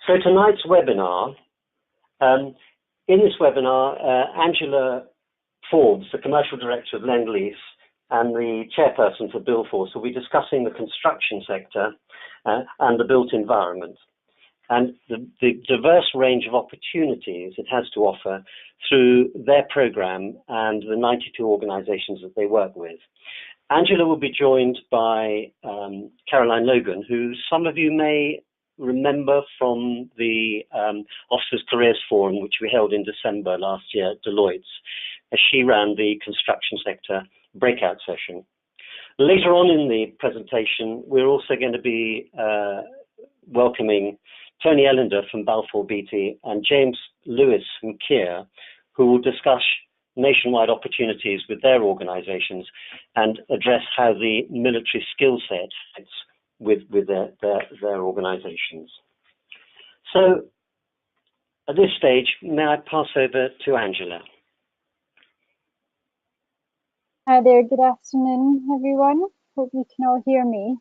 So tonight's webinar, in this webinar, Angela Forbes, the Commercial Director of Lendlease and the Chairperson for BuildForce, will be discussing the construction sector and the built environment and the diverse range of opportunities it has to offer through their program and the 92 organizations that they work with. Angela will be joined by Caroline Logan, who some of you may remember from the Officers Careers Forum, which we held in December last year at Deloitte's, as she ran the construction sector breakout session. Later on in the presentation, we're also going to be welcoming Tony Ellender from Balfour, Beatty, and James Lewis from Kier, who will discuss nationwide opportunities with their organizations and address how the military skill set fits with their organizations. So at this stage, may I pass over to Angela? Hi there, good afternoon, everyone. Hope you can all hear me.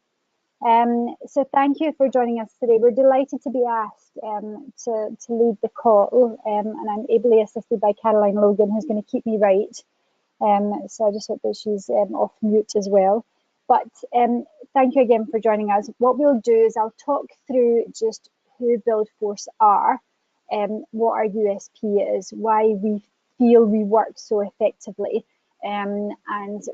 So thank you for joining us today. We're delighted to be asked to lead the call, and I'm ably assisted by Caroline Logan, who's going to keep me right. So I just hope that she's off mute as well. But thank you again for joining us. What we'll do is I'll talk through just who BuildForce are, what our USP is, why we feel we work so effectively, and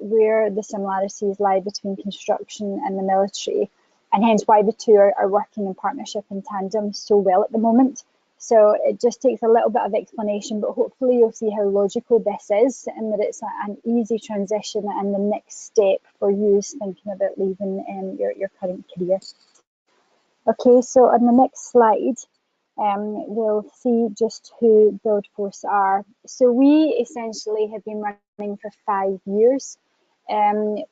where the similarities lie between construction and the military, and hence why the two are working in partnership in tandem so well at the moment. So it just takes a little bit of explanation, but hopefully you'll see how logical this is and that it's an easy transition and the next step for you thinking about leaving your current career. Okay, so on the next slide, we'll see just who BuildForce are. So we essentially have been running for 5 years.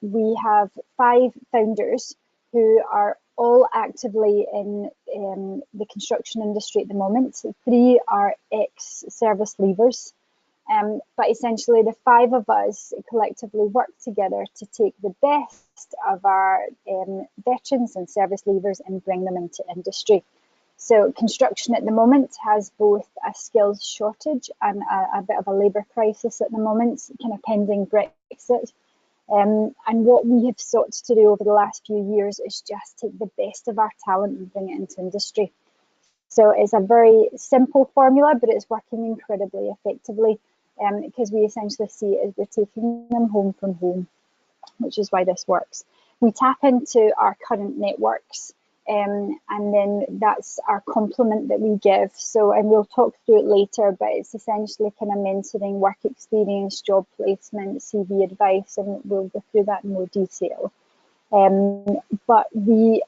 We have 5 founders who are all actively in the construction industry at the moment. 3 are ex-service leavers, but essentially the 5 of us collectively work together to take the best of our veterans and service leavers and bring them into industry. So construction at the moment has both a skills shortage and a bit of a labour crisis at the moment, kind of pending Brexit. And what we have sought to do over the last few years is just take the best of our talent and bring it into industry. So it's a very simple formula, but it's working incredibly effectively because we essentially see it as we're taking them home from home, which is why this works. We tap into our current networks, and then that's our complement that we give. So, and we'll talk through it later, but it's essentially kind of mentoring, work experience, job placement, CV advice, and we'll go through that in more detail. But we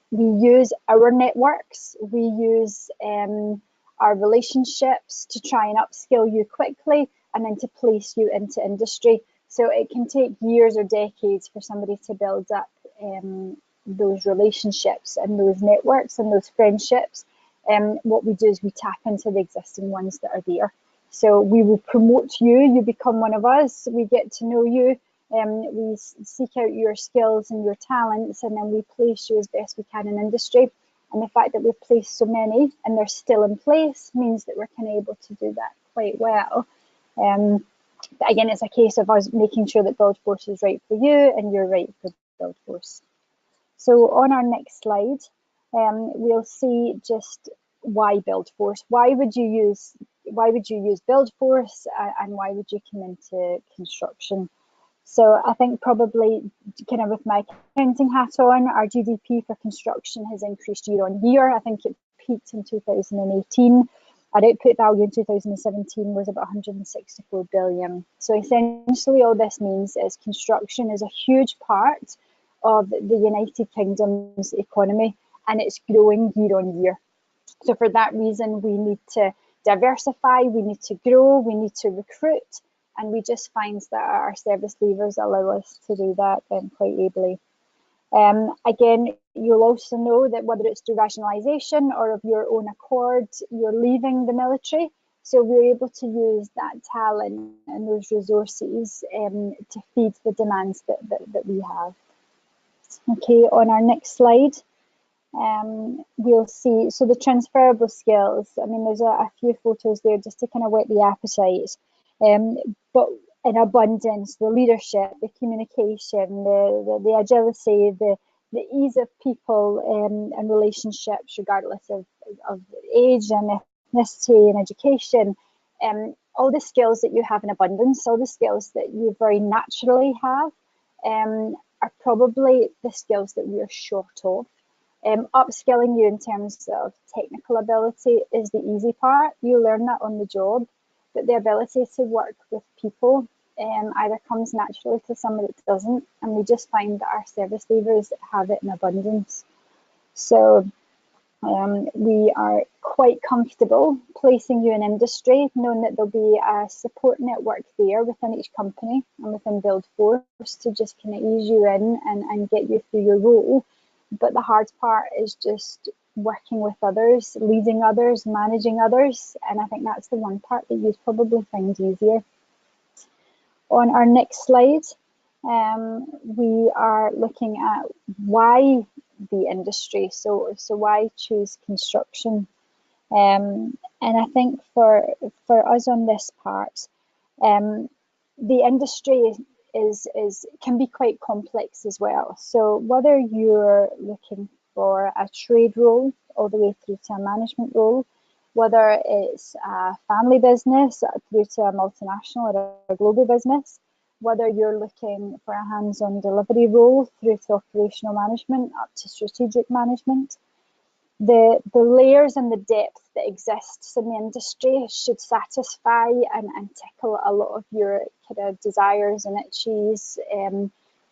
use our networks, we use our relationships to try and upskill you quickly and then to place you into industry. So it can take years or decades for somebody to build up those relationships and those networks and those friendships. What we do is we tap into the existing ones that are there. So we will promote you, you become one of us, we get to know you, we seek out your skills and your talents, and then we place you as best we can in industry. And the fact that we've placed so many and they're still in place means that we're kind of able to do that quite well. But again, it's a case of us making sure that BuildForce is right for you and you're right for BuildForce. So on our next slide, we'll see just why BuildForce. Why would you use BuildForce, and why would you come into construction? So I think probably kind of with my accounting hat on, our GDP for construction has increased year on year. I think it peaked in 2018. Our output value in 2017 was about 164 billion. So essentially all this means is construction is a huge part of the United Kingdom's economy, and it's growing year on year. So for that reason, we need to diversify, we need to grow, we need to recruit, and we just find that our service leavers allow us to do that quite ably. Again, you'll also know that whether it's through rationalisation or of your own accord, you're leaving the military. So we're able to use that talent and those resources to feed the demands that we have. Okay, on our next slide, we'll see, so the transferable skills, I mean, there's a few photos there just to kind of whet the appetite, but in abundance, the leadership, the communication, the agility, the ease of people and relationships, regardless of age and ethnicity and education, all the skills that you have in abundance, all the skills that you very naturally have, are probably the skills that we are short of. Upskilling you in terms of technical ability is the easy part. You learn that on the job, but the ability to work with people either comes naturally to some that doesn't, and we just find that our service leavers have it in abundance. So we are quite comfortable placing you in industry, knowing that there'll be a support network there within each company and within BuildForce to just kind of ease you in and get you through your role. But the hard part is just working with others, leading others, managing others, and I think that's the one part that you'd probably find easier. On our next slide, we are looking at why the industry, so why choose construction, and I think for us on this part, the industry can be quite complex as well. So whether you're looking for a trade role all the way through to a management role, whether it's a family business through to a multinational or a global business, whether you're looking for a hands-on delivery role through to operational management up to strategic management, the layers and the depth that exists in the industry should satisfy and tickle a lot of your kind of desires and itches.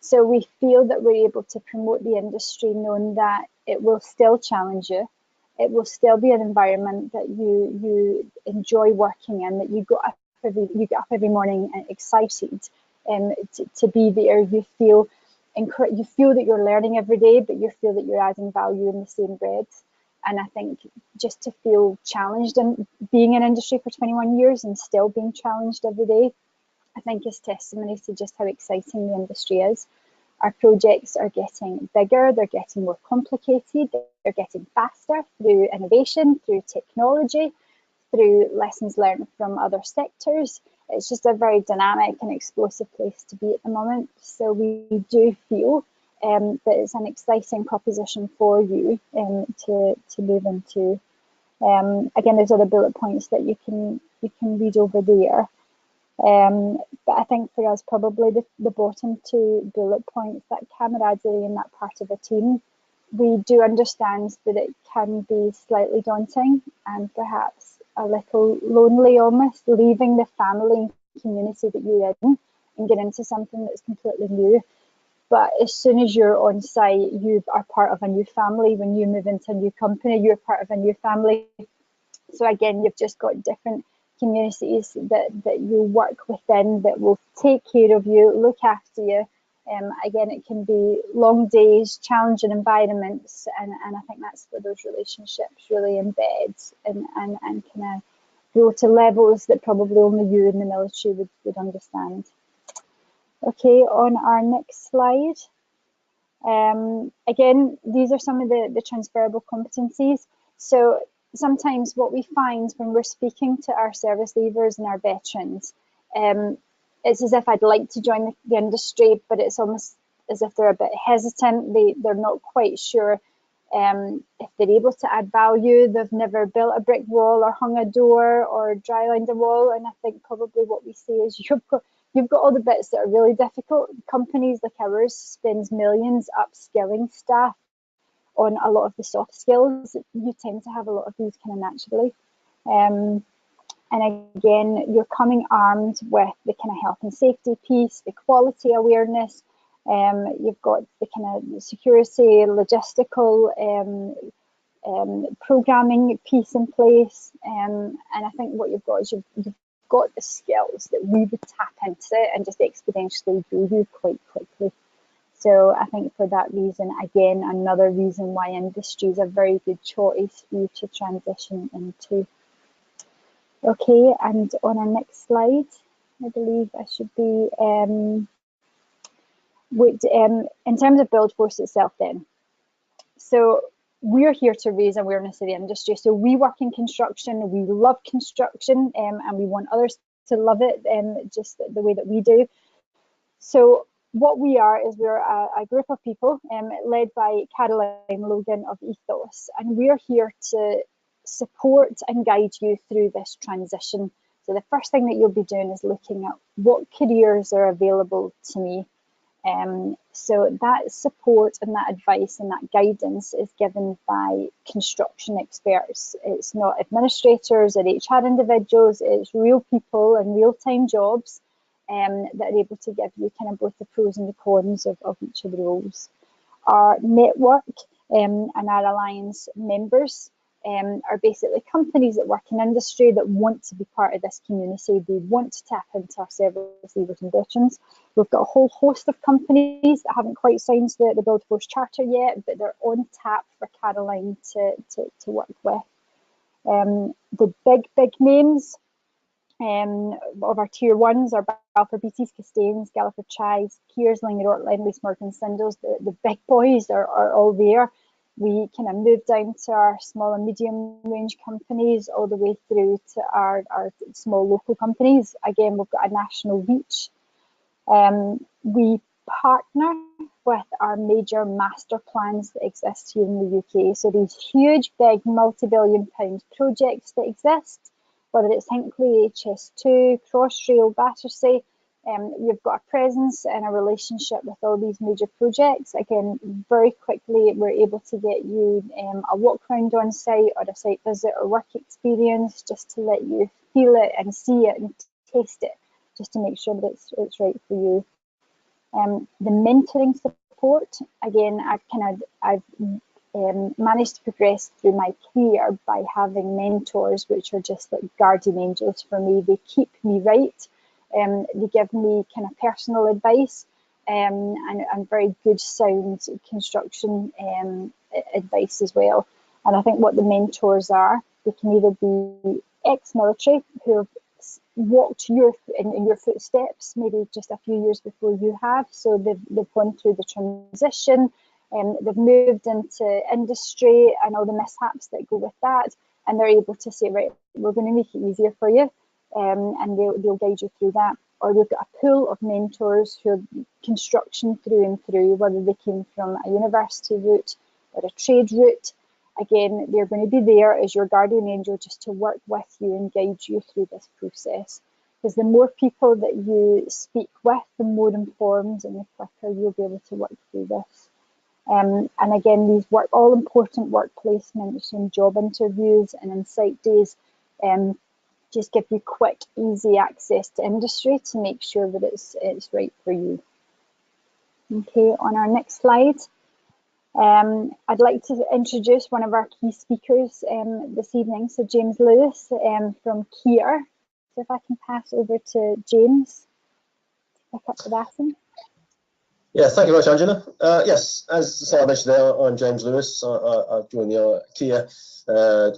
So we feel that we're able to promote the industry knowing that it will still challenge you. It will still be an environment that you enjoy working in, that you get up every morning excited to be there. You feel that you're learning every day, but you feel that you're adding value in the same breath. And I think just to feel challenged and being in industry for 21 years and still being challenged every day, I think is testimony to just how exciting the industry is. Our projects are getting bigger, they're getting more complicated, they're getting faster through innovation, through technology, through lessons learned from other sectors. It's just a very dynamic and explosive place to be at the moment. So we do feel that it's an exciting proposition for you to move into. Again, there's other bullet points that you can read over there. But I think for us, probably the bottom two bullet points, that camaraderie in that part of the team, we do understand that it can be slightly daunting and perhaps a little lonely almost, leaving the family and community that you're in and get into something that's completely new. But as soon as you're on site, you are part of a new family. When you move into a new company, you're part of a new family. So again, you've just got different communities that you work within that will take care of you, look after you. Again, it can be long days, challenging environments, and I think that's where those relationships really embed and kind of grow to levels that probably only you in the military would understand. Okay, on our next slide. Again, these are some of the transferable competencies. So sometimes what we find when we're speaking to our service leavers and our veterans, it's as if I'd like to join the industry, but it's almost as if they're a bit hesitant. They're not quite sure if they're able to add value. They've never built a brick wall or hung a door or dry-lined a wall. And I think probably what we see is you've got all the bits that are really difficult. Companies like ours spends millions upskilling staff on a lot of the soft skills. You tend to have a lot of these kind of naturally. And again, you're coming armed with the kind of health and safety piece, the quality awareness. You've got the kind of security, logistical, programming piece in place. And I think what you've got is you've got the skills that we would tap into and just exponentially grow you quite quickly. So I think for that reason, again, another reason why industry is a very good choice for you to transition into. Okay, and on our next slide, I believe I should be, in terms of BuildForce itself then. So we're here to raise awareness of the industry. So we work in construction, we love construction, and we want others to love it, just the way that we do. So what we are is we're a group of people led by Caroline Logan of Ethos, and we're here to support and guide you through this transition. So the first thing that you'll be doing is looking at what careers are available to me. So that support and that advice and that guidance is given by construction experts. It's not administrators or HR individuals, it's real people and real-time jobs that are able to give you kind of both the pros and the cons of each of the roles. Our network and our alliance members are basically companies that work in industry that want to be part of this community. They want to tap into our service leavers and veterans. We've got a whole host of companies that haven't quite signed the BuildForce charter yet, but they're on tap for Caroline to work with. The big names of our tier ones are Balfour, Beatty, Castains, Galliford Try, Kier, Lendlease, Morgan Sindles. The big boys are all there. We kind of move down to our small and medium range companies all the way through to our small local companies. Again, we've got a national reach. We partner with our major master plans that exist here in the UK. So these huge, big, multi-billion pound projects that exist, whether it's Hinckley, HS2, Crossrail, Battersea, you've got a presence and a relationship with all these major projects. Again, very quickly we're able to get you a walk around on site or a site visit or work experience, just to let you feel it and see it and taste it, just to make sure that it's right for you. The mentoring support, again, I've managed to progress through my career by having mentors which are just like guardian angels for me. They keep me right. They give me kind of personal advice and very good sound construction advice as well. And I think what the mentors are, they can either be ex-military who have walked in your footsteps, maybe just a few years before you have. So they've gone through the transition, they've moved into industry and all the mishaps that go with that, and they're able to say, right, we're going to make it easier for you. And they'll guide you through that. Or we've got a pool of mentors who are construction through and through, whether they came from a university route or a trade route. Again, they're going to be there as your guardian angel just to work with you and guide you through this process. Because the more people that you speak with, the more informed and the quicker you'll be able to work through this. And again, these all important work placements and job interviews and insight days just give you quick, easy access to industry to make sure that it's right for you. Okay, on our next slide, I'd like to introduce one of our key speakers this evening, so James Lewis from Kier. So if I can pass over to James to pick up the baton. Yeah, thank you very much, Angela. Yes, as Sarah mentioned there, I'm James Lewis. I joined the Kier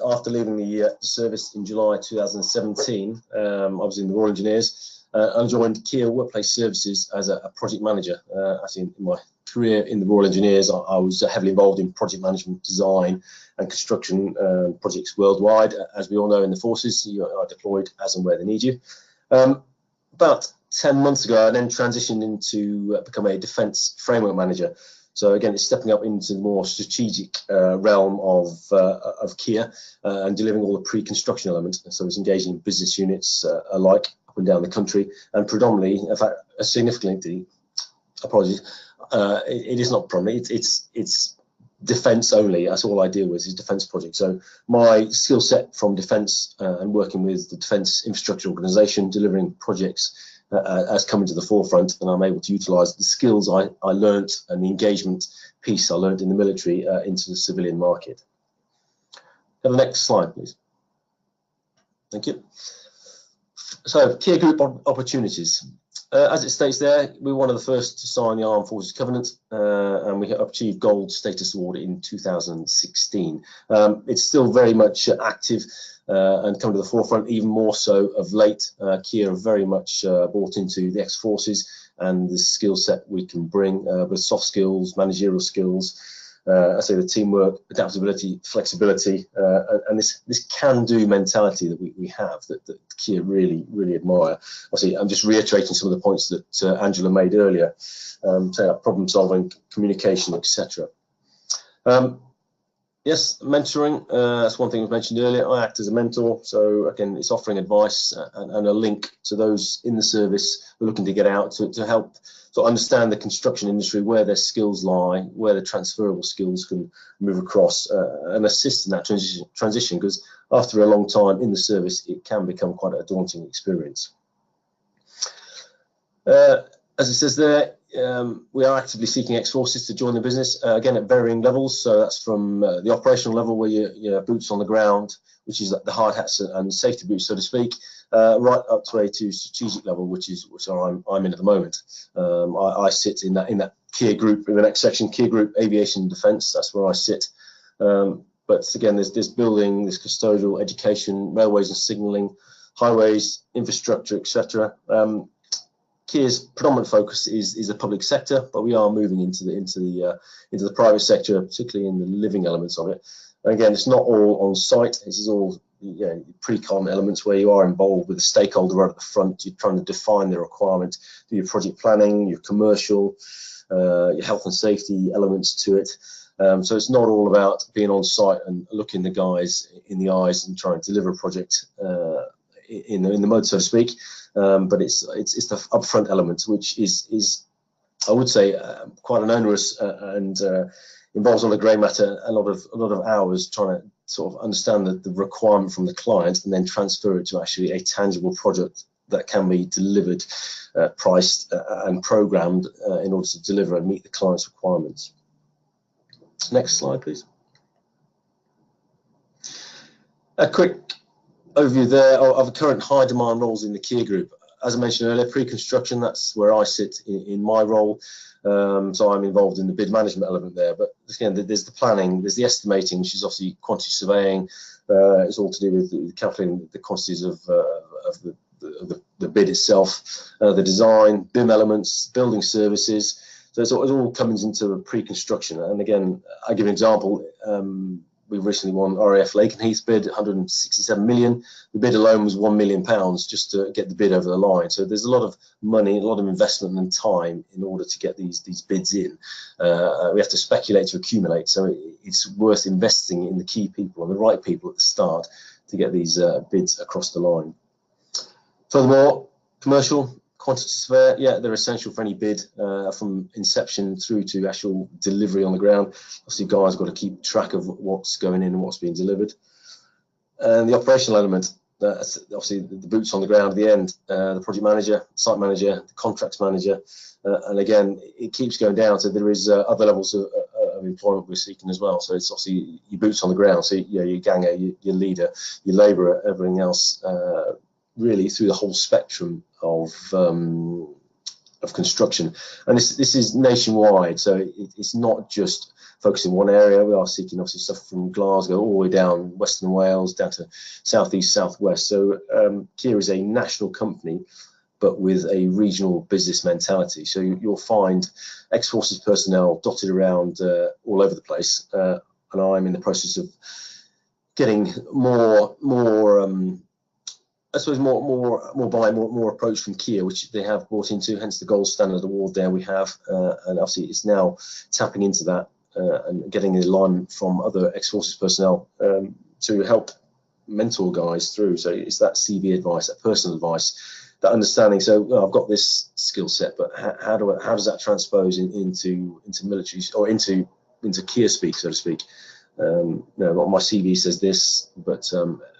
after leaving the service in July 2017. I was in the Royal Engineers and joined Kier Workplace Services as a project manager. Actually, in my career in the Royal Engineers, I was heavily involved in project management, design and construction projects worldwide. As we all know, in the forces, you are deployed as and where they need you. About 10 months ago, I then transitioned into become a defence framework manager. So again, it's stepping up into the more strategic realm of Kier and delivering all the pre-construction elements. So it's engaging business units alike up and down the country, and predominantly, in fact, significantly, apologies, it is not predominantly, it's defence only. That's all I deal with is defence projects. So my skill set from defence and working with the Defence Infrastructure Organisation, delivering projects has come into the forefront, and I'm able to utilise the skills I learnt and the engagement piece I learnt in the military into the civilian market. Have the next slide, please. Thank you. So, Kier Group opportunities. As it states there, we were one of the first to sign the Armed Forces Covenant, and we achieved Gold Status Award in 2016. It's still very much active and come to the forefront, even more so of late. Kier are very much bought into the ex-forces and the skill set we can bring with soft skills, managerial skills, I say the teamwork, adaptability, flexibility, and this can-do mentality that we have that Kier really admire. Obviously, I'm just reiterating some of the points that Angela made earlier, problem solving, communication, etc. Yes, mentoring, that's one thing we mentioned earlier. I act as a mentor, so again, it's offering advice and a link to those in the service who are looking to get out to help understand the construction industry, where their skills lie, where the transferable skills can move across, and assist in that transition, because after a long time in the service, it can become quite a daunting experience. As it says there, we are actively seeking ex-forces to join the business, again at varying levels. So that's from the operational level, where you're boots on the ground, which is the hard hats and safety boots, so to speak, right up to strategic level, which I'm in at the moment. I sit in that Kier group, in the next section, Kier group, aviation and defence. That's where I sit. But again, there's building, there's custodial, education, railways and signalling, highways, infrastructure, etc. Kier's predominant focus is the public sector, but we are moving into the private sector, particularly in the living elements of it. And again, it's not all on site. This is all pre-con elements where you are involved with the stakeholder right at the front. You're trying to define the requirement, do your project planning, your commercial, your health and safety elements to it. So it's not all about being on site and looking the guys in the eyes and trying to deliver a project in the mud, so to speak. But it's the upfront element, which is I would say quite an onerous and involves a lot of grey matter, a lot of hours trying to sort of understand the requirement from the client and then transfer it to actually a tangible product that can be delivered, priced and programmed in order to deliver and meet the client's requirements. Next slide, please. A quick overview there of current high demand roles in the Kier group. As I mentioned earlier, pre-construction, that's where I sit in my role. So I'm involved in the bid management element there. But again, there's the planning, there's the estimating, which is obviously quantity surveying. It's all to do with calculating the quantities of the bid itself, the design, BIM elements, building services. So it all comes into pre-construction. And again, I give an example. We recently won RAF Lakenheath bid, 167 million. The bid alone was £1 million just to get the bid over the line. So there's a lot of money, a lot of investment and time in order to get these bids in. We have to speculate to accumulate. So it's worth investing in the key people and the right people at the start to get these bids across the line. Furthermore, commercial, quantity surveyor, yeah, they're essential for any bid from inception through to actual delivery on the ground. Obviously, guys have got to keep track of what's going in and what's being delivered. And the operational element, obviously the boots on the ground at the end, the project manager, site manager, the contracts manager, and again, it keeps going down. So there is other levels of employment we're seeking as well. So it's obviously your boots on the ground, so your ganger, your leader, your labourer, everything else, really through the whole spectrum of construction. And this is nationwide, so it's not just focusing one area. We are seeking obviously stuff from Glasgow all the way down Western Wales down to southeast, southwest. So Kier is a national company, but with a regional business mentality. So you'll find ex-forces personnel dotted around all over the place, and I'm in the process of getting more I suppose more approach from Kier, which they have brought into, hence the gold standard award there we have, and obviously it's now tapping into that and getting the alignment from other ex-forces personnel to help mentor guys through. So it's that CV advice, that personal advice, that understanding. So I've got this skill set, but how does that transpose into military or into Kier speak, so to speak? No, my CV says this, but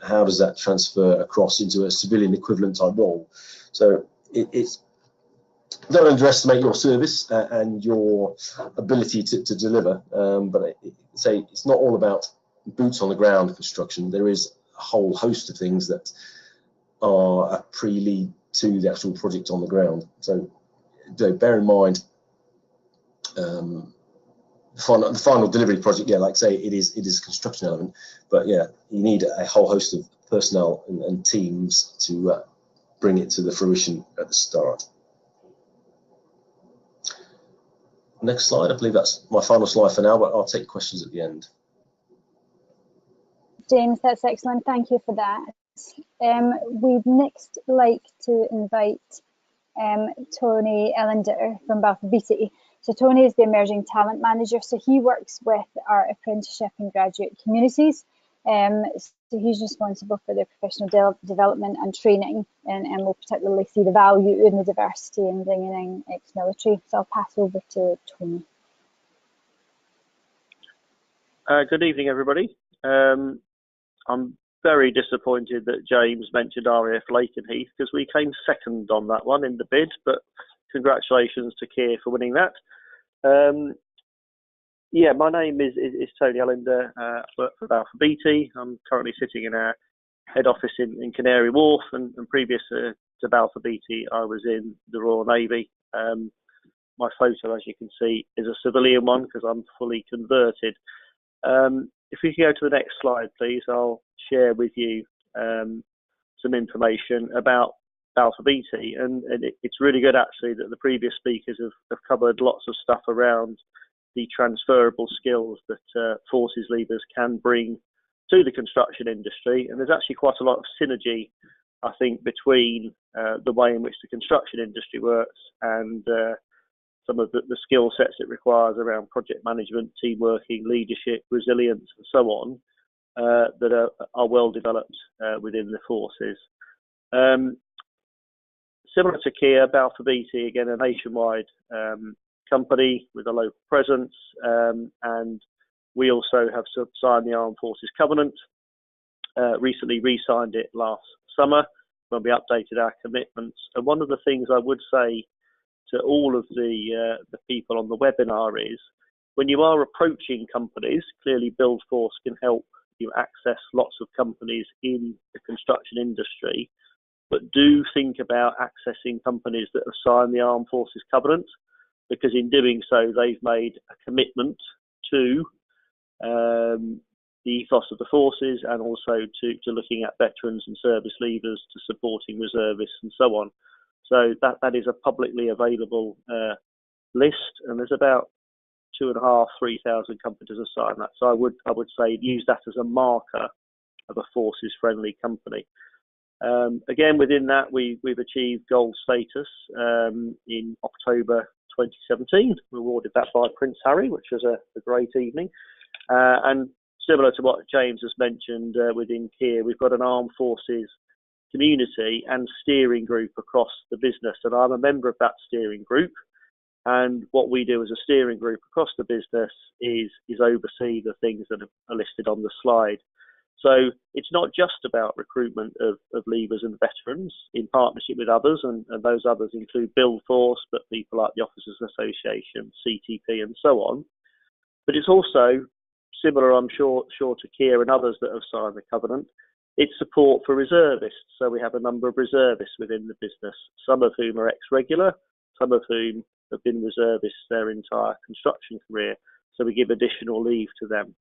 how does that transfer across into a civilian equivalent type role? So it's don't underestimate your service and your ability to deliver, but it's not all about boots on the ground construction. There is a whole host of things that are a pre-lead to the actual project on the ground. So bear in mind the final delivery project, yeah, like I say, it is a construction element, but yeah, you need a whole host of personnel and teams to bring it to the fruition at the start. next slide. I believe that's my final slide for now, but I'll take questions at the end. James, that's excellent. Thank you for that. We'd next like to invite Tony Ellender from Balfour Beatty. So Tony is the Emerging Talent Manager, so he works with our apprenticeship and graduate communities. So he's responsible for their professional development and training, and will particularly see the value in the diversity in bringing in ex-military. So I'll pass over to Tony. Good evening, everybody. I'm very disappointed that James mentioned RAF Lakenheath, because we came second on that one in the bid, but congratulations to Kier for winning that. Yeah, my name is Tony Ellender. I work for Balfour Beatty. I'm currently sitting in our head office in Canary Wharf, and previous to Balfour Beatty, I was in the Royal Navy. My photo, as you can see, is a civilian one because I'm fully converted. If we can go to the next slide, please, I'll share with you some information about Balfour Beatty, and it's really good actually that the previous speakers have covered lots of stuff around the transferable skills that forces leavers can bring to the construction industry, and there's actually quite a lot of synergy, I think, between the way in which the construction industry works and some of the skill sets it requires around project management, team working, leadership, resilience, and so on, that are well developed within the forces. Similar to Kier, Balfour Beatty, again, a nationwide company with a local presence, and we also have signed the Armed Forces Covenant, recently re-signed it last summer when we updated our commitments. And one of the things I would say to all of the people on the webinar is, when you are approaching companies, clearly BuildForce can help you access lots of companies in the construction industry, but do think about accessing companies that have signed the Armed Forces Covenant, because in doing so, they've made a commitment to the ethos of the forces, and also to looking at veterans and service leavers, to supporting reservists and so on. So that is a publicly available list, and there's about 2,500–3,000 companies have signed that. So I would say use that as a marker of a forces friendly company. Again, within that, we've achieved gold status in October 2017. We were awarded that by Prince Harry, which was a great evening. And similar to what James has mentioned within Kier, we've got an armed forces community and steering group across the business, and I'm a member of that steering group. And what we do as a steering group across the business is oversee the things that are listed on the slide. So it's not just about recruitment of leavers and veterans in partnership with others, and those others include BuildForce, but people like the Officers Association, CTP, and so on. But it's also similar, I'm sure to Kier and others that have signed the covenant. It's support for reservists. So we have a number of reservists within the business, some of whom are ex-regular, some of whom have been reservists their entire construction career. So we give additional leave to them.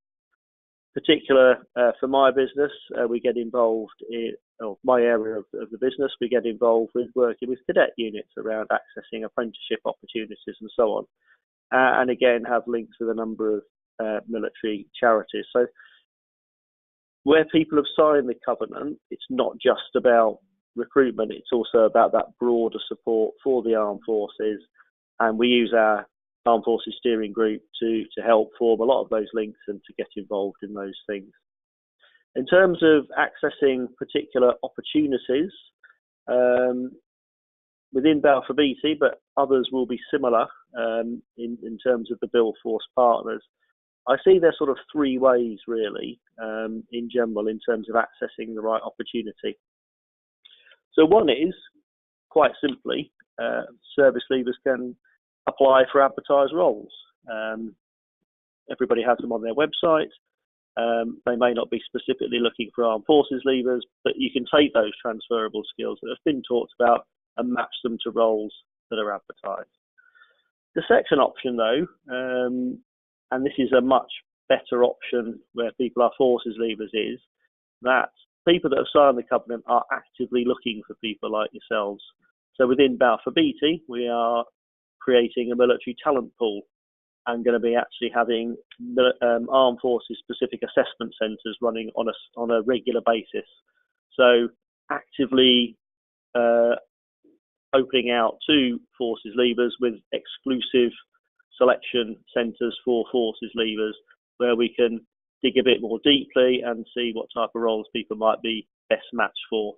Particular for my business, we get involved in, or my area of the business, we get involved with working with cadet units around accessing apprenticeship opportunities and so on. And again, have links with a number of military charities. So where people have signed the covenant, it's not just about recruitment, it's also about that broader support for the armed forces. And we use our Armed Forces Steering Group to help form a lot of those links and to get involved in those things. In terms of accessing particular opportunities within Balfour Beatty, but others will be similar in terms of the BuildForce partners, I see there's sort of three ways really in general in terms of accessing the right opportunity. So one is, quite simply, service leavers can apply for advertised roles. Everybody has them on their website. They may not be specifically looking for armed forces leavers, but you can take those transferable skills that have been talked about and match them to roles that are advertised. The second option though, and this is a much better option where people are forces leavers, is that people that have signed the covenant are actively looking for people like yourselves. So within Balfour Beatty, we are creating a military talent pool and going to be actually having the armed forces specific assessment centres running on a regular basis. So actively opening out to forces leavers with exclusive selection centres for forces leavers, where we can dig a bit more deeply and see what type of roles people might be best matched for.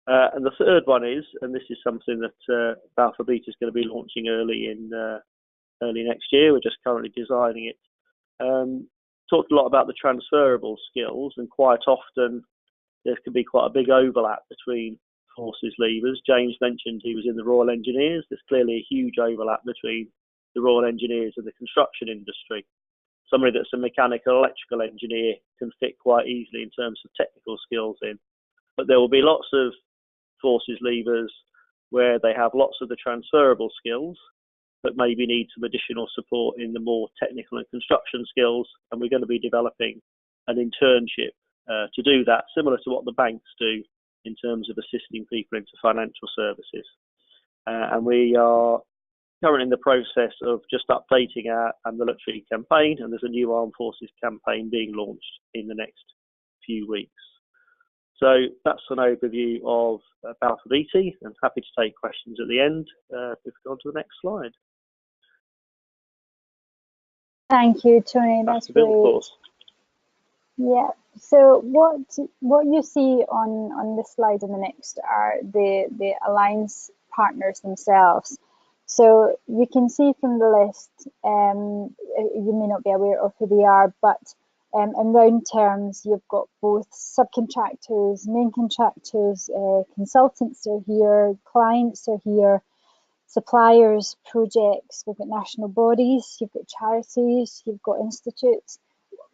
And the third one is, and this is something that Balfour Beatty is going to be launching early next year. We're just currently designing it. Talked a lot about the transferable skills, and quite often there can be quite a big overlap between forces leavers. James mentioned he was in the Royal Engineers. There's clearly a huge overlap between the Royal Engineers and the construction industry. Somebody that's a mechanical electrical engineer can fit quite easily in terms of technical skills in. But there will be lots of forces leavers where they have lots of the transferable skills, but maybe need some additional support in the more technical and construction skills. And we're going to be developing an internship to do that, similar to what the banks do in terms of assisting people into financial services. And we are currently in the process of just updating our military campaign, and there's a new armed forces campaign being launched in the next few weeks. So that's an overview of Balfour Beatty, and happy to take questions at the end. If we go on to the next slide. Thank you, Tony. That's great. BuildForce. Yeah. So what you see on this slide and the next are the alliance partners themselves. So you can see from the list, you may not be aware of who they are, but in round terms, you've got both subcontractors, main contractors, consultants are here, clients are here, suppliers, projects, we've got national bodies, you've got charities, you've got institutes.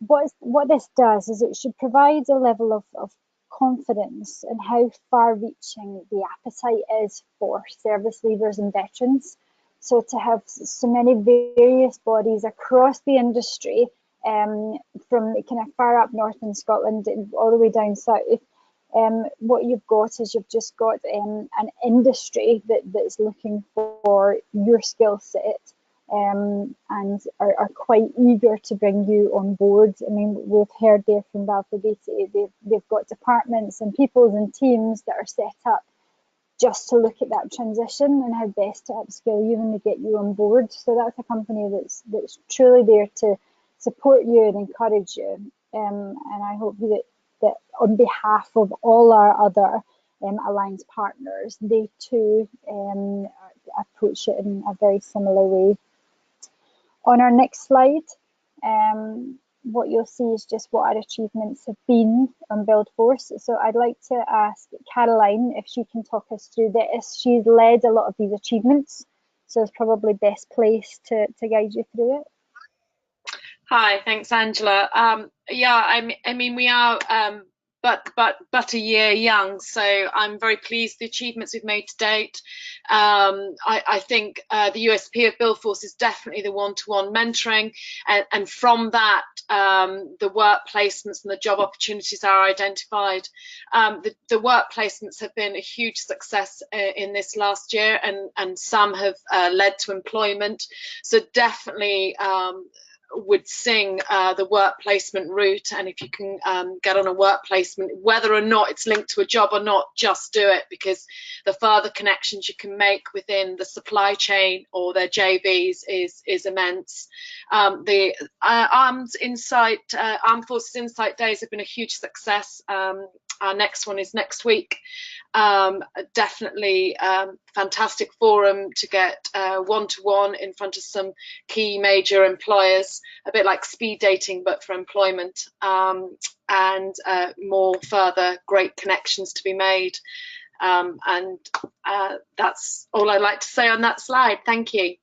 What this does is it should provide a level of confidence in how far-reaching the appetite is for service leavers and veterans. So to have so many various bodies across the industry, from kind of far up north in Scotland all the way down south, what you've got is you've just got an industry that's looking for your skill set, and are quite eager to bring you on board. I mean, we've heard there from Balfour Beatty, they've got departments and people and teams that are set up just to look at that transition and how best to upskill you and to get you on board. So that's a company that's truly there to support you and encourage you. And I hope that on behalf of all our other alliance partners, they too approach it in a very similar way. On our next slide, what you'll see is just what our achievements have been on BuildForce. So I'd like to ask Caroline if she can talk us through this. She's led a lot of these achievements, so it's probably best placed to guide you through it. Hi, thanks, Angela. Yeah, I mean, we are but a year young, so I'm very pleased with the achievements we've made to date. I think the USP of BuildForce is definitely the one-to-one mentoring, and from that, the work placements and the job opportunities are identified. The work placements have been a huge success in this last year, and some have led to employment. So definitely would sing the work placement route, and if you can get on a work placement, whether or not it's linked to a job or not, just do it, because the further connections you can make within the supply chain or their JVs is immense. The Armed Forces Insight Days have been a huge success. Our next one is next week. Definitely fantastic forum to get one-to-one in front of some key major employers, a bit like speed dating but for employment, and more further great connections to be made. And that's all I'd like to say on that slide. Thank you.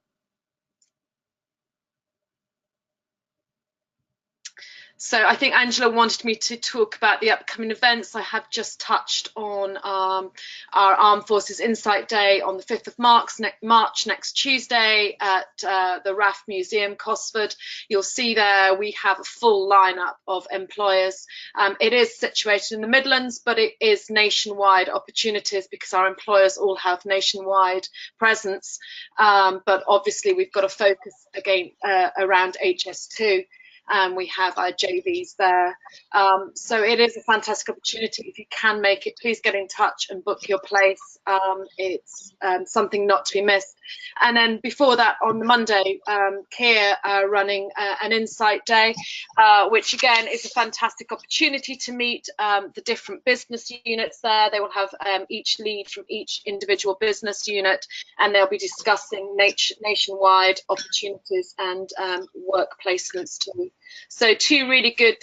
So I think Angela wanted me to talk about the upcoming events. I have just touched on our Armed Forces Insight Day on the 5th of March, next Tuesday at the RAF Museum, Cosford. You'll see there we have a full lineup of employers. It is situated in the Midlands, but it is nationwide opportunities because our employers all have nationwide presence. But obviously we've got to focus again around HS2. We have our JVs there. So it is a fantastic opportunity. If you can make it, please get in touch and book your place. It's something not to be missed. And then before that, on the Monday, Kier are running an Insight Day, which again is a fantastic opportunity to meet the different business units there. They will have each lead from each individual business unit, and they'll be discussing nationwide opportunities and work placements too. So 2 really good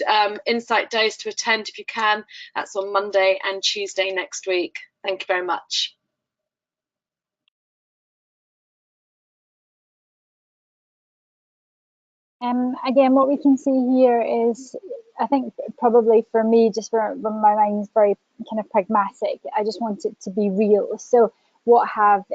Insight Days to attend if you can. That's on Monday and Tuesday next week. Thank you very much. Again, what we can see here is, I think probably for me, just when my mind's very kind of pragmatic, I just want it to be real. So what have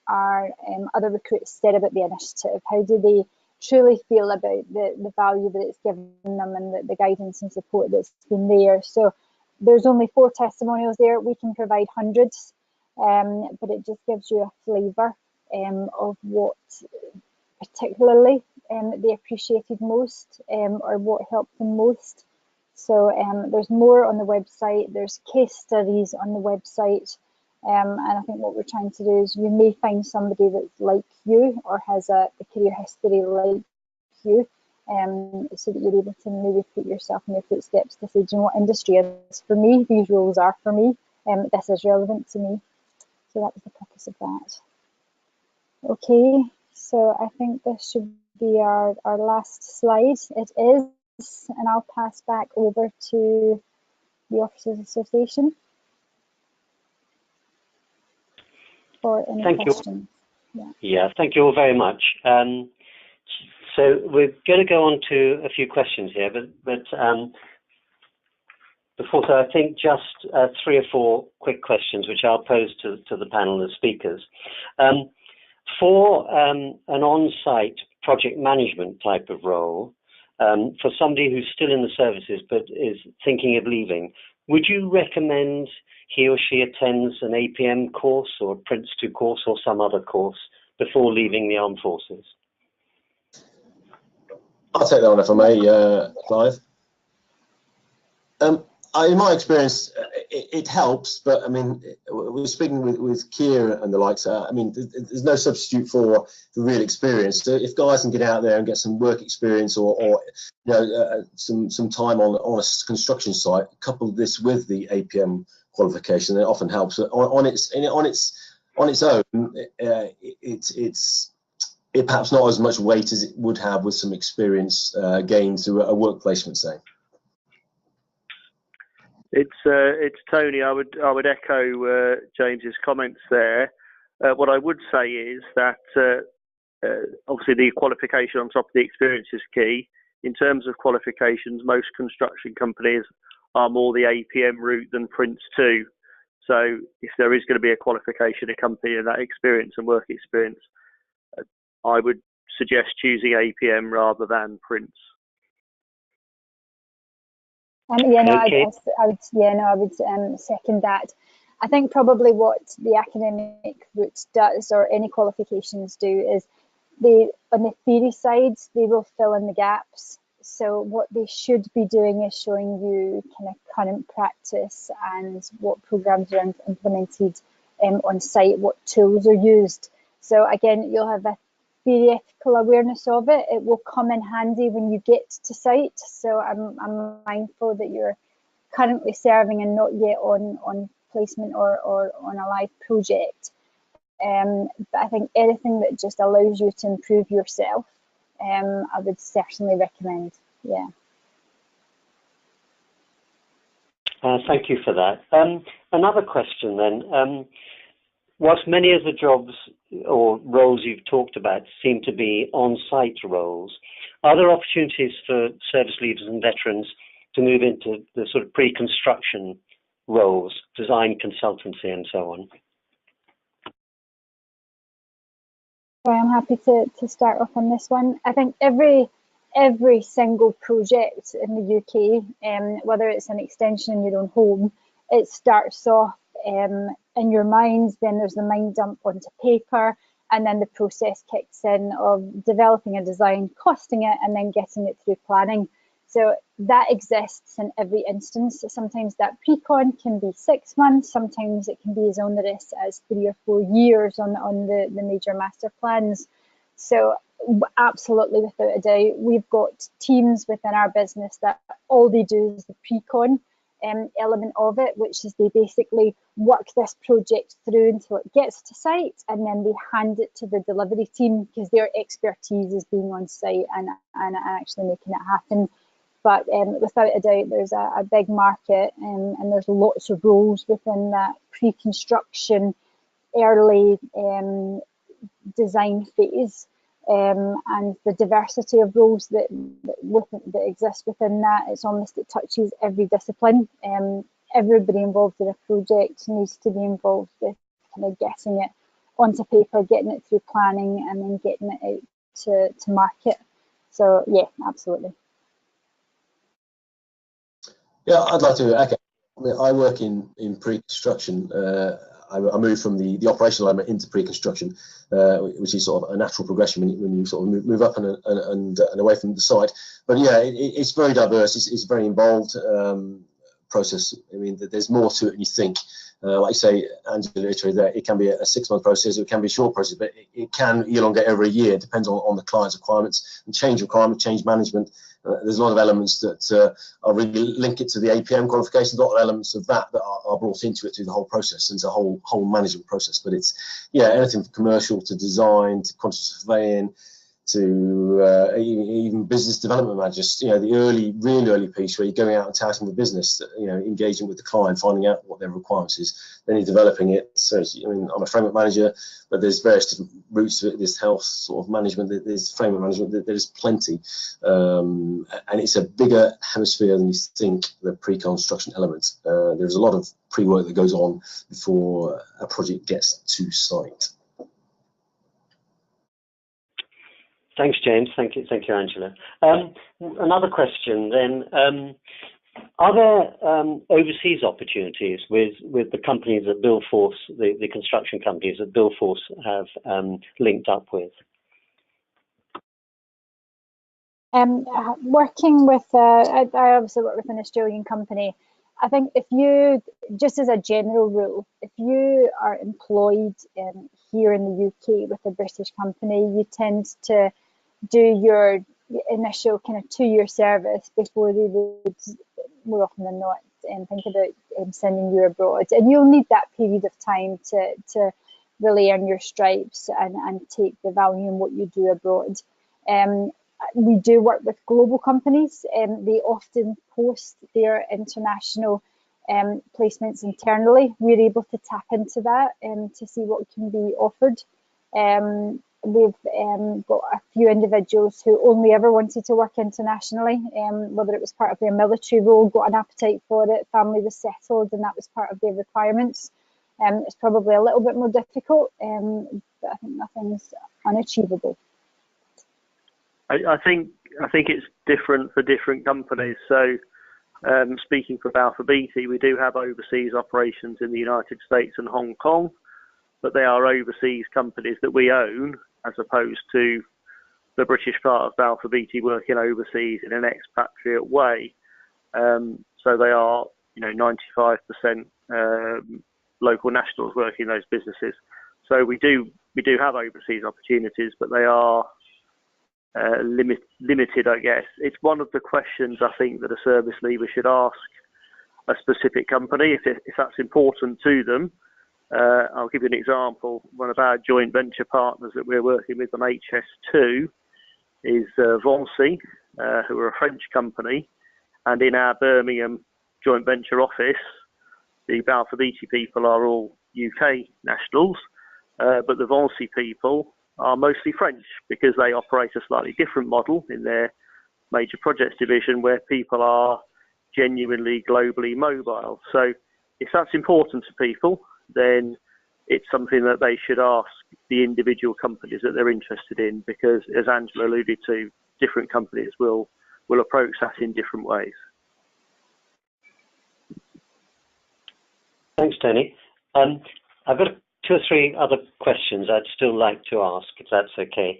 our other recruits said about the initiative? How do they truly feel about the value that it's given them and the guidance and support that's been there? So there's only 4 testimonials there. We can provide hundreds, but it just gives you a flavour of what particularly they appreciated most, or what helped them most. So there's more on the website, there's case studies on the website, and I think what we're trying to do is you may find somebody that's like you or has a career history like you, so that you're able to maybe put yourself in their footsteps to say, do you know what industry is for me? These roles are for me, this is relevant to me. So that was the purpose of that. Okay, so I think this should be our last slide. It is, and I'll pass back over to the Officers Association for any questions. Yeah, thank you all very much. So we're going to go on to a few questions here, but before so, I think just 3 or 4 quick questions which I'll pose to the panel of speakers. For an on-site project management type of role, for somebody who's still in the services but is thinking of leaving, would you recommend he or she attends an APM course or a Prince 2 course or some other course before leaving the armed forces? I'll take that one if I may, Clive. In my experience, it helps, but I mean, we're speaking with Kier and the likes. I mean, there's no substitute for the real experience. So if guys can get out there and get some work experience, or you know, some time on a construction site, couple this with the APM qualification, it often helps. On its own, it perhaps not as much weight as it would have with some experience gained through a work placement, say. It's Tony. I would echo James's comments there. What I would say is that obviously the qualification on top of the experience is key. In terms of qualifications, most construction companies are more the APM route than Prince 2. So if there is going to be a qualification accompanying that experience and work experience, I would suggest choosing APM rather than Prince. Yeah, no, okay. I would second that. I think probably what the academic route does, or any qualifications do, is they, on the theory side, they will fill in the gaps. So what they should be doing is showing you kind of current practice and what programs are implemented on site, what tools are used. So again, you'll have a theoretical awareness of it. It will come in handy when you get to site. So I'm mindful that you're currently serving and not yet on placement or on a live project. But I think anything that just allows you to improve yourself, I would certainly recommend. Yeah. Thank you for that. Another question then. whilst many of the jobs or roles you've talked about seem to be on-site roles, are there opportunities for service leavers and veterans to move into the sort of pre-construction roles, design consultancy and so on? So I'm happy to start off on this one. I think every single project in the UK, whether it's an extension in your own home, it starts off in your mind, then there's the mind dump onto paper, and then the process kicks in of developing a design, costing it, and then getting it through planning. So that exists in every instance. Sometimes that pre-con can be 6 months, sometimes it can be as onerous as 3 or 4 years on the major master plans. So absolutely, without a doubt, we've got teams within our business that all they do is the pre-con element of it, which is they basically work this project through until it gets to site, and then they hand it to the delivery team because their expertise is being on site and actually making it happen. But without a doubt, there's a big market, and there's lots of roles within that pre-construction, early design phase. And the diversity of roles that exist within that, it's almost, it touches every discipline. Everybody involved in a project needs to be involved with kind of getting it onto paper, getting it through planning, and then getting it out to market. So yeah, absolutely. Yeah, I'd like to echo. I work in pre-construction. I moved from the operational element into pre-construction, which is sort of a natural progression when you sort of move up and away from the site. But yeah, it's very diverse. It's very involved process. I mean, there's more to it than you think. Like you say, Angela, literally, that it can be a 6-month process, it can be a short process, but it can elongate over a year. It depends on the client's requirements and change requirements, change management. There's a lot of elements that are really link it to the APM qualifications. A lot of elements of that are brought into it through the whole process, and it's a whole management process. But it's, yeah, anything from commercial to design to quantity surveying to even business development managers. You know, the really early piece where you're going out and touting the business, you know, engaging with the client, finding out what their requirements is, then you're developing it. So, I mean, I'm a framework manager, but there's various different routes to it. There's health sort of management, there's framework management, there's plenty. And it's a bigger hemisphere than you think, the pre-construction element. There's a lot of pre-work that goes on before a project gets to site. Thanks, James. Thank you, Angela. Another question then. Are there overseas opportunities with the companies that BuildForce, the construction companies that BuildForce have linked up with? Working with, I obviously work with an Australian company. I think if you, just as a general rule, if you are employed here in the UK with a British company, you tend to do your initial kind of 2-year service before they would, more often than not, think about sending you abroad. And you'll need that period of time to really earn your stripes and take the value in what you do abroad. We do work with global companies. They often post their international placements internally. We're able to tap into that to see what can be offered. We've got a few individuals who only ever wanted to work internationally, whether it was part of their military role, got an appetite for it, family was settled, and that was part of their requirements. It's probably a little bit more difficult, but I think nothing's unachievable. I think it's different for different companies. So speaking for Balfour Beatty, we do have overseas operations in the United States and Hong Kong, but they are overseas companies that we own, as opposed to the British part of Balfour Beatty working overseas in an expatriate way. So they are, 95% local nationals working in those businesses. So we do have overseas opportunities, but they are limited, I guess. It's one of the questions I think that a service leaver should ask a specific company if that's important to them. I'll give you an example. One of our joint venture partners that we're working with on HS2 is Vinci, who are a French company, and in our Birmingham joint venture office, the Balfour Beatty people are all UK nationals, but the Vinci people are mostly French because they operate a slightly different model in their major projects division where people are genuinely globally mobile. So if that's important to people, then it's something that they should ask the individual companies that they're interested in, because as Angela alluded to, different companies will approach that in different ways. Thanks, Tony. I've got 2 or 3 other questions I'd still like to ask, if that's okay.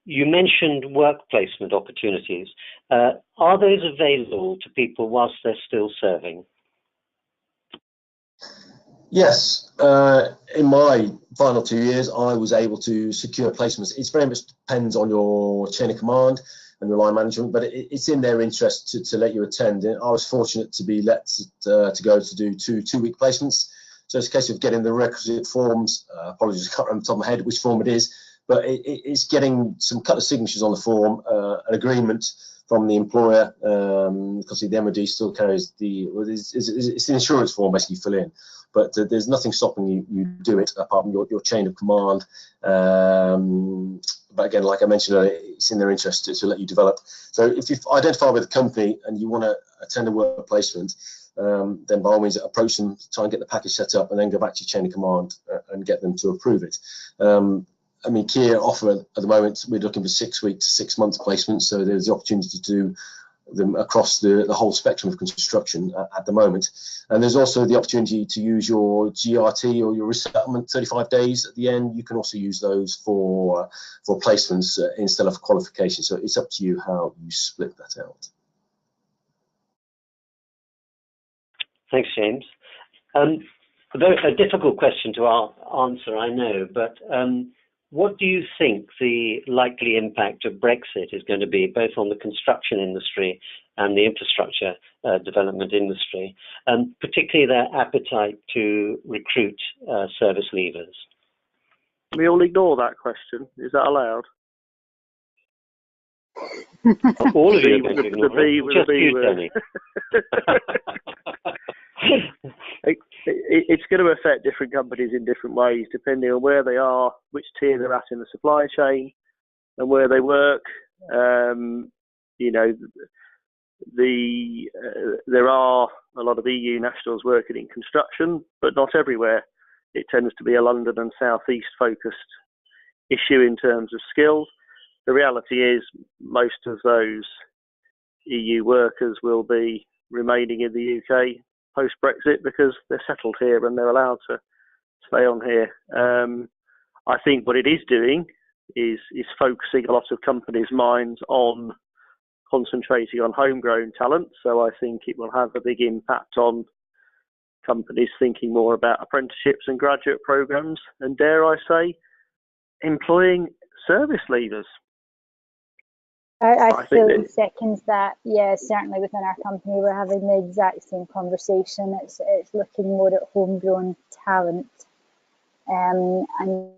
You mentioned work placement opportunities. Are those available to people whilst they're still serving? Yes, in my final 2 years, I was able to secure placements. It very much depends on your chain of command and your line management, but it's in their interest to let you attend. And I was fortunate to be let to go to do 2-week placements. So it's a case of getting the requisite forms. Apologies, I can't remember off the top of my head which form it is, but it's getting some couple of signatures on the form, an agreement from the employer, because the MOD still carries it's the insurance form basically you fill in. But there's nothing stopping you do it apart from your chain of command. But again, like I mentioned earlier, it's in their interest to let you develop. So if you identify with a company and you want to attend a work placement, then by all means approach them, try and get the package set up, and then go back to your chain of command and get them to approve it. I mean, Kier offer at the moment, we're looking for 6-week to 6-month placements, so there's the opportunity to do them across the whole spectrum of construction at the moment. And there's also the opportunity to use your GRT or your resettlement 35 days at the end. You can also use those for placements instead of qualification. So it's up to you how you split that out. Thanks, James. A difficult question to answer, I know, but what do you think the likely impact of Brexit is going to be, both on the construction industry and the infrastructure development industry, particularly their appetite to recruit service leavers? We all ignore that question. Is that allowed? All of you are going to ignore it. Just you, Tony. It's going to affect different companies in different ways, depending on where they are, which tier they're at in the supply chain, and where they work. There are a lot of EU nationals working in construction, but not everywhere. It tends to be a London and South East focused issue in terms of skills. The reality is most of those EU workers will be remaining in the UK post-Brexit because they're settled here and they're allowed to stay on here. I think what it is doing is focusing a lot of companies' minds on concentrating on homegrown talent. So I think it will have a big impact on companies thinking more about apprenticeships and graduate programs, and dare I say, employing service leavers. I fully second that. Yeah, certainly within our company, we're having the exact same conversation. It's looking more at homegrown talent, and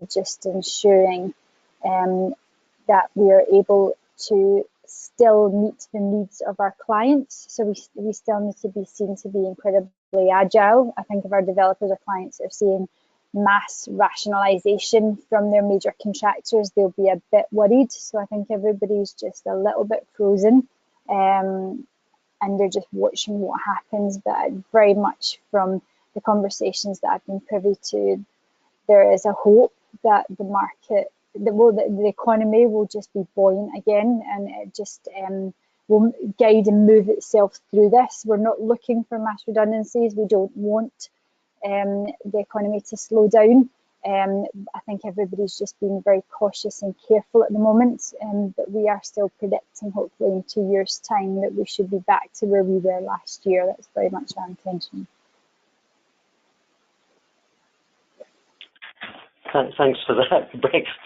just ensuring that we are able to still meet the needs of our clients. So we still need to be seen to be incredibly agile. I think if our developers or clients are seeing mass rationalisation from their major contractors, they'll be a bit worried. So I think everybody's just a little bit frozen, and they're just watching what happens. But very much from the conversations that I've been privy to, there is a hope that the market, the economy will just be buoyant again, and it just will guide and move itself through this. We're not looking for mass redundancies. We don't want the economy to slow down. I think everybody's just being very cautious and careful at the moment, but we are still predicting, hopefully in 2 years' time, that we should be back to where we were last year. That's very much our intention. Thanks for that,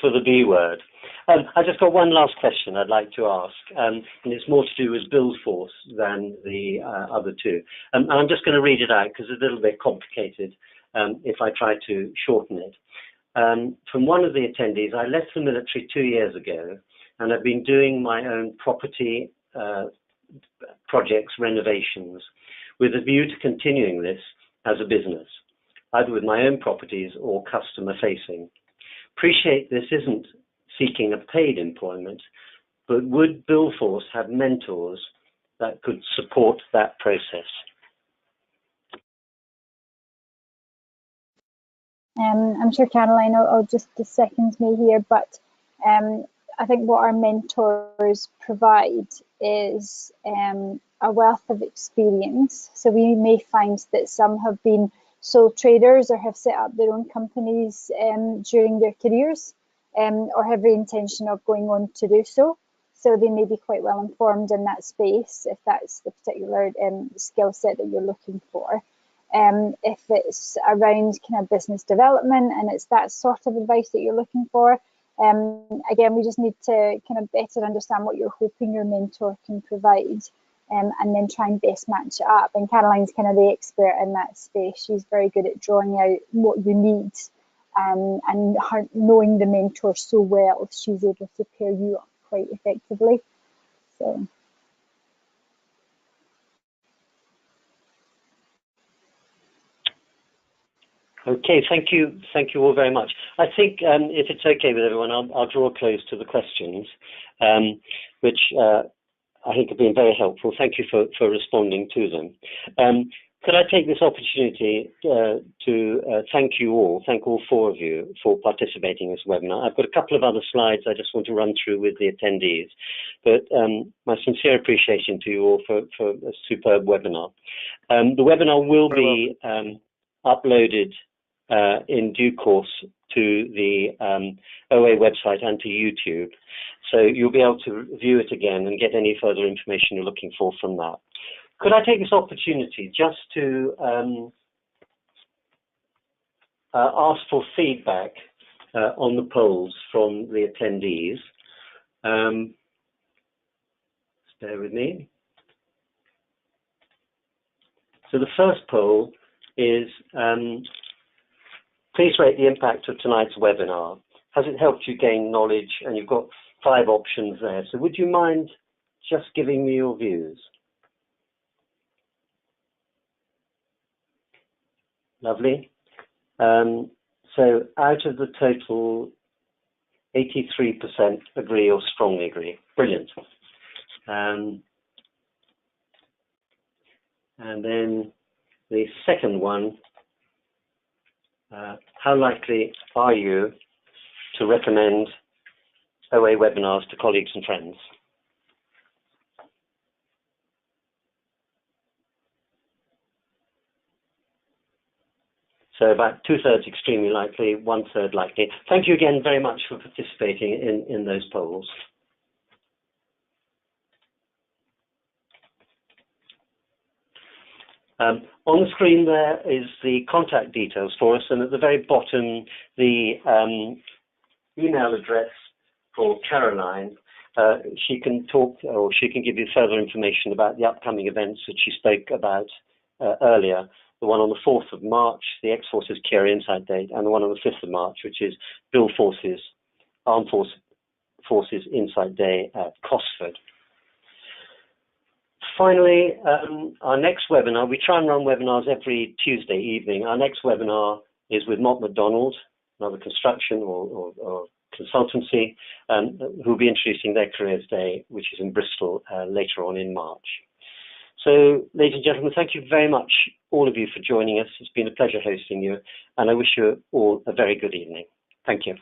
for the B word. I just got one last question I'd like to ask, and it's more to do with BuildForce than the other two. And I'm just going to read it out because it's a little bit complicated if I try to shorten it. From one of the attendees, I left the military 2 years ago, and I've been doing my own property projects, renovations, with a view to continuing this as a business. either with my own properties or customer facing. Appreciate this isn't seeking a paid employment, but would BuildForce have mentors that could support that process? I'm sure Caroline will just second me here, but I think what our mentors provide is a wealth of experience. So we may find that some have been sole traders or have set up their own companies during their careers, or have the intention of going on to do so. So they may be quite well informed in that space if that's the particular skill set that you're looking for. If it's around kind of business development and it's that sort of advice that you're looking for, again, we just need to kind of better understand what you're hoping your mentor can provide, and then try and best match it up. And Caroline's kind of the expert in that space. She's very good at drawing out what you need, and her, knowing the mentor so well, she's able to pair you up quite effectively. So. Okay, thank you all very much. I think if it's okay with everyone, I'll draw a close to the questions, which I think have been very helpful. Thank you for responding to them. Could I take this opportunity to thank all four of you for participating in this webinar. I've got a couple of other slides I just want to run through with the attendees, but my sincere appreciation to you all for a superb webinar. The webinar will be uploaded in due course to the OA website and to YouTube. So you'll be able to view it again and get any further information you're looking for from that. Could I take this opportunity just to ask for feedback on the polls from the attendees? Bear with me. So the first poll is, please rate the impact of tonight's webinar. Has it helped you gain knowledge? And you've got 5 options there. So would you mind just giving me your views? Lovely. So out of the total, 83% agree or strongly agree. Brilliant. And then the second one, how likely are you to recommend OA webinars to colleagues and friends? So about 2/3 extremely likely, 1/3 likely. Thank you again very much for participating in those polls. On the screen there is the contact details for us, and at the very bottom, the email address for Caroline. She can talk, or she can give you further information about the upcoming events that she spoke about earlier. The one on the 4th of March, the Ex-Forces Kier Insight Date, and the one on the 5th of March, which is BuildForce's Armed Forces Insight Day at Cosford. Finally, our next webinar, we try and run webinars every Tuesday evening. Our next webinar is with Mott MacDonald, another construction or consultancy, who will be introducing their Careers Day, which is in Bristol later on in March. So, ladies and gentlemen, thank you very much, all of you, for joining us. It's been a pleasure hosting you, and I wish you all a very good evening. Thank you.